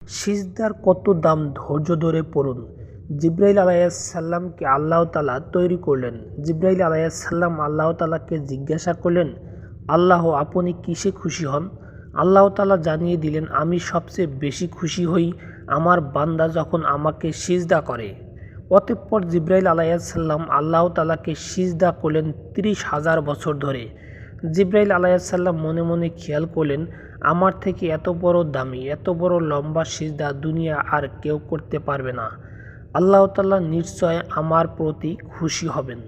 সিজদার কত দাম ধৈর্য ধরে পড়ুন। জিবরাইল আলাইহিসসালামকে আল্লাহ তাআলা তৈরি করলেন। জিবরাইল আলাইহিসসালাম আল্লাহ তাআলাকে জিজ্ঞাসা করলেন, আল্লাহ আপনি কিসে খুশি হন? আল্লাহ তাআলা জানিয়ে দিলেন, আমি সবচেয়ে বেশি খুশি হই আমার বান্দা যখন আমাকে সিজদা করে। অতঃপর জিবরাইল আলাইহিসসালাম আল্লাহ তাআলাকে সিজদা করলেন ৩০,০০০ বছর ধরে। জিবরাইল আলাইহিসসালাম মনে মনে খেয়াল করলেন, আমার থেকে এত বড় দামি, এত বড় লম্বা সিজদা দুনিয়া আর কেউ করতে পারবে না। আল্লাহ তাআলা নিশ্চয় আমার প্রতি খুশি হবেন।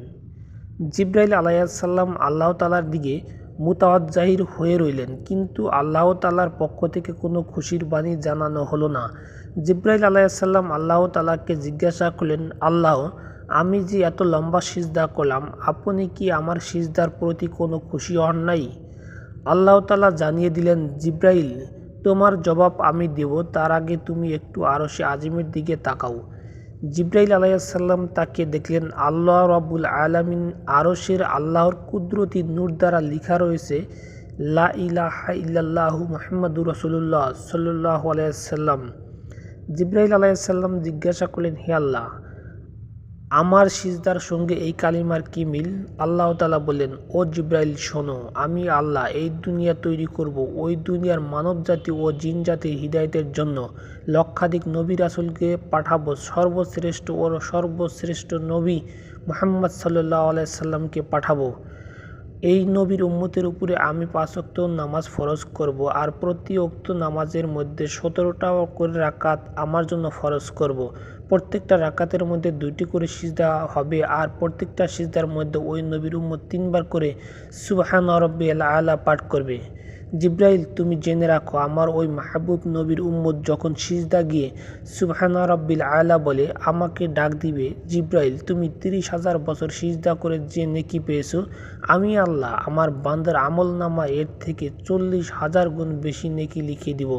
জিবরাইল আলাইহিসসালাম আল্লাহ তাআলার দিকে মুতাওয়াজ্জিহ হয়ে রইলেন, কিন্তু আল্লাহ তাআলার পক্ষ থেকে কোনো খুশির বাণী জানানো হলো না। জিবরাইল আলাইহিসসালাম আল্লাহ তাআলাকে জিজ্ঞাসা করলেন, আল্লাহ আমি যে এত লম্বা সিজদা করলাম, আপনি কি আমার সিজদার প্রতি কোনো খুশি হন নাই? আল্লাহ তাআলা জানিয়ে দিলেন, জিবরাইল তোমার জবাব আমি দেব, তার আগে তুমি একটু আরশে আজিমের দিকে তাকাও। জিবরাইল আলাইহিসসালাম তাকে দেখলেন, আল্লাহ রাব্বুল আলামিন আরশের আল্লাহর কুদরতি নূর দ্বারা লিখা রয়েছে, লা ইলাহা ইল্লাল্লাহু মুহাম্মাদুর রাসূলুল্লাহ সাল্লাল্লাহু আলাইহি ওয়াসাল্লাম। জিবরাইল আলাইহিসসালাম জিজ্ঞাসা করলেন, হে আল্লাহ, আমার সিজদার সঙ্গে এই কালিমার কি মিল? আল্লাহ তাআলা বললেন, ও জিবরাইল শোনো, আমি আল্লাহ এই দুনিয়া তৈরি করব, ওই দুনিয়ার মানবজাতি ও জিন জাতির হিদায়াতের জন্য লক্ষাধিক নবী রাসূলকে পাঠাবো। সর্বশ্রেষ্ঠ ও সর্বশ্রেষ্ঠ নবী মুহাম্মদ সাল্লাল্লাহু আলাইহি সাল্লামকে পাঠাবো। এই নবীর উম্মতের উপরে আমি 5 ওয়াক্ত নামাজ ফরজ করব, আর প্রতি ওয়াক্ত নামাজের মধ্যে 17টা করে রাকাত আমার জন্য ফরজ করব। প্রত্যেকটা রাকাতের মধ্যে 2টি করে সিজদা হবে, আর প্রত্যেকটা সিজদার মধ্যে ওই নবীর উম্মত 3 বার করে সুবহান রাব্বিয়াল আলা পাঠ করবে। জিবরাইল তুমি জেনে রাখো, আমার ওই মাহবুব নবীর উম্মত যখন সিজদা গিয়ে সুবহান রাব্বিল আলা বলে আমাকে ডাক দিবে, জিবরাইল তুমি 30,000 বছর সিজদা করে যে নেকি পেয়েছো, আমি আল্লাহ আমার বান্দার আমল নামা এর থেকে 40,000 গুণ বেশি নেকি লিখে দিব।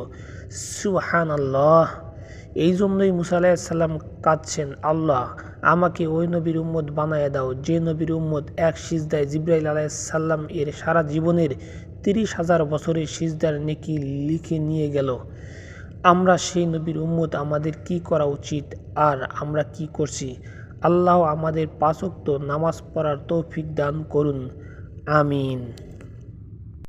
সুবহানাল্লাহ। এই জন্যই মুসা আলাইহিসসালাম কাঁদছেন, আল্লাহ আমাকে ওই নবীর উম্মত বানায় দাও যে নবীর উম্মত এক সিজদায় জিবরাইল আলাইহিসসালাম এর সারা জীবনের 30,000 বছরের সিজদার নেকি লিখে নিয়ে গেল। আমরা সেই নবীর উম্মত, আমাদের কি করা উচিত আর আমরা কি করছি? আল্লাহ আমাদের 5 ওয়াক্ত নামাজ পড়ার তৌফিক দান করুন। আমিন।